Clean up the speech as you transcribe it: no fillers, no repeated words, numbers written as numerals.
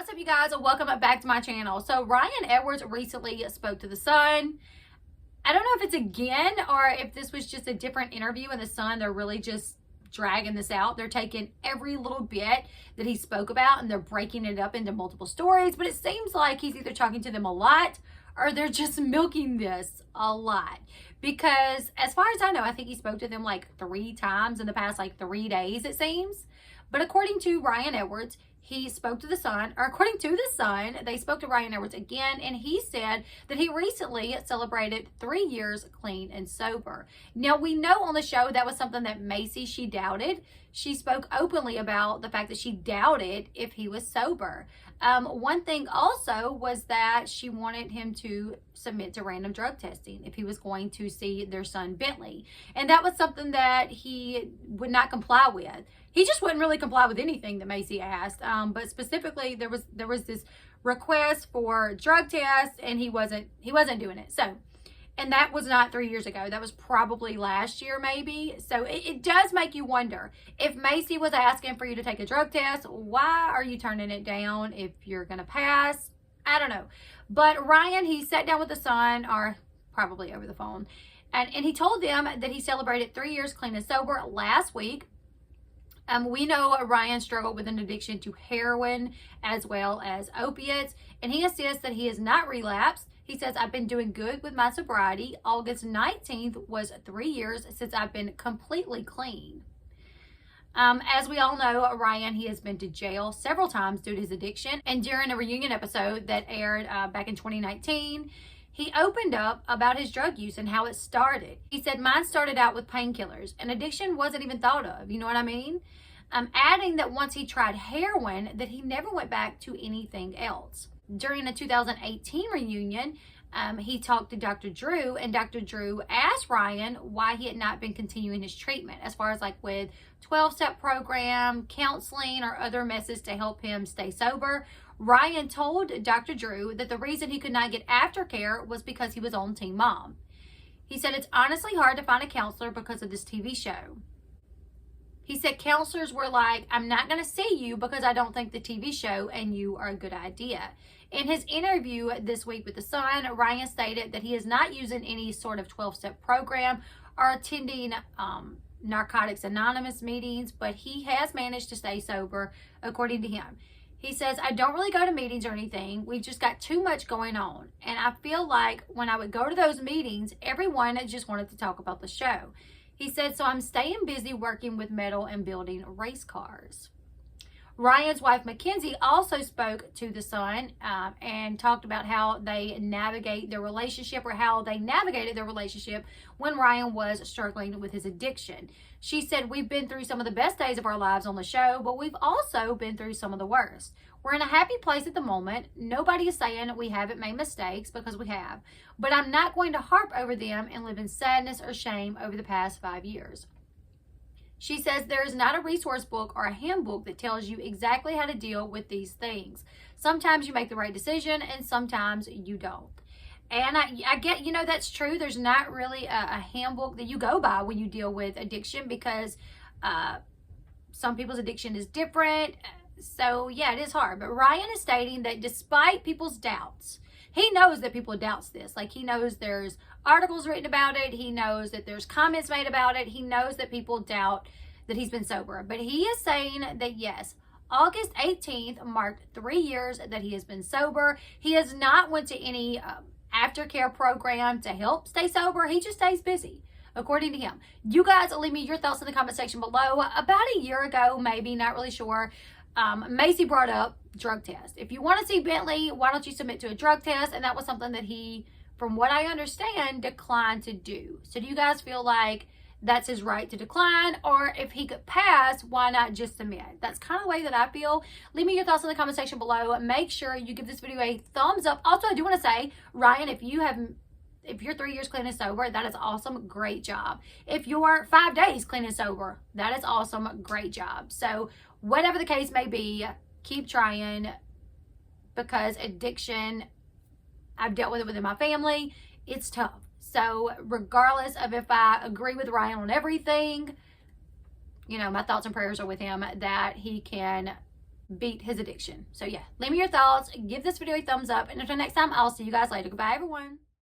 What's up, you guys? Welcome back to my channel. So Ryan Edwards recently spoke to The Sun. I don't know if it's again or if this was just a different interview in The Sun. They're really just dragging this out. They're taking every little bit that he spoke about and they're breaking it up into multiple stories. But it seems like he's either talking to them a lot or they're just milking this a lot. Because as far as I know, I think he spoke to them like 3 times in the past 3 days, it seems. But according to Ryan Edwards, he spoke to The Sun, or according to The Sun, they spoke to Ryan Edwards again, and he said that he recently celebrated 3 years clean and sober. Now, we know on the show that was something that Maci, she doubted. She spoke openly about the fact that she doubted if he was sober. One thing also was that she wanted him to submit to random drug testing if he was going to see their son Bentley. And that was something that he would not comply with. He just wouldn't really comply with anything that Maci asked. But specifically, there was this request for drug tests, and he wasn't doing it. So, and that was not 3 years ago. That was probably last year, maybe. So it does make you wonder, if Maci was asking for you to take a drug test, why are you turning it down if you're going to pass? I don't know. But Ryan, he sat down with The Sun, or probably over the phone, and he told them that he celebrated 3 years clean and sober last week. We know Ryan struggled with an addiction to heroin as well as opiates, and he insists that he has not relapsed. He says, I've been doing good with my sobriety. August 19th was 3 years since I've been completely clean. As we all know, Ryan, he has been to jail several times due to his addiction. And during a reunion episode that aired back in 2019, he opened up about his drug use and how it started. He said, mine started out with painkillers, and addiction wasn't even thought of. You know what I mean? Adding that once he tried heroin, that he never went back to anything else. During a 2018 reunion, he talked to Dr. Drew, and Dr. Drew asked Ryan why he had not been continuing his treatment as far as with 12-step program, counseling, or other methods to help him stay sober. Ryan told Dr. Drew that the reason he could not get aftercare was because he was on Teen Mom. He said, it's honestly hard to find a counselor because of this TV show. He said counselors were like, I'm not going to see you because I don't think the TV show and you are a good idea. In his interview this week with The Sun, Ryan stated that he is not using any sort of 12-step program or attending Narcotics Anonymous meetings, but he has managed to stay sober, according to him. He says, I don't really go to meetings or anything. We've just got too much going on. And I feel like when I would go to those meetings, everyone just wanted to talk about the show. He said, so I'm staying busy working with metal and building race cars. Ryan's wife, Mackenzie, also spoke to The Sun and talked about how they navigate their relationship, or how they navigated their relationship when Ryan was struggling with his addiction. She said, we've been through some of the best days of our lives on the show, but we've also been through some of the worst. We're in a happy place at the moment. Nobody is saying we haven't made mistakes, because we have. But I'm not going to harp over them and live in sadness or shame over the past 5 years. She says there is not a resource book or a handbook that tells you exactly how to deal with these things. Sometimes you make the right decision and sometimes you don't. And I get, that's true. There's not really a handbook that you go by when you deal with addiction, because some people's addiction is different. So yeah, it is hard. But Ryan is stating that despite people's doubts, he knows that people doubts this. He knows there's articles written about it. He knows that there's comments made about it. He knows that people doubt that he's been sober. But he is saying that yes, August 18th marked 3 years that he has been sober. He has not went to any aftercare program to help stay sober. He just stays busy, according to him. You guys leave me your thoughts in the comment section below. About a year ago, maybe, not really sure, Maci brought up drug test. If you want to see Bentley, why don't you submit to a drug test? And that was something that he, from what I understand, declined to do. So do you guys feel like that's his right to decline? Or if he could pass, why not just submit? That's kind of the way that I feel. Leave me your thoughts in the comment section below. Make sure you give this video a thumbs up. Also, I do want to say, Ryan, if you're 3 years clean and sober, that is awesome. Great job. If you're 5 days clean and sober, that is awesome. Great job. So whatever the case may be, keep trying, because addiction, I've dealt with it within my family. It's tough. So regardless of if I agree with Ryan on everything, my thoughts and prayers are with him that he can beat his addiction. So yeah, leave me your thoughts. Give this video a thumbs up. And until next time, I'll see you guys later. Goodbye, everyone.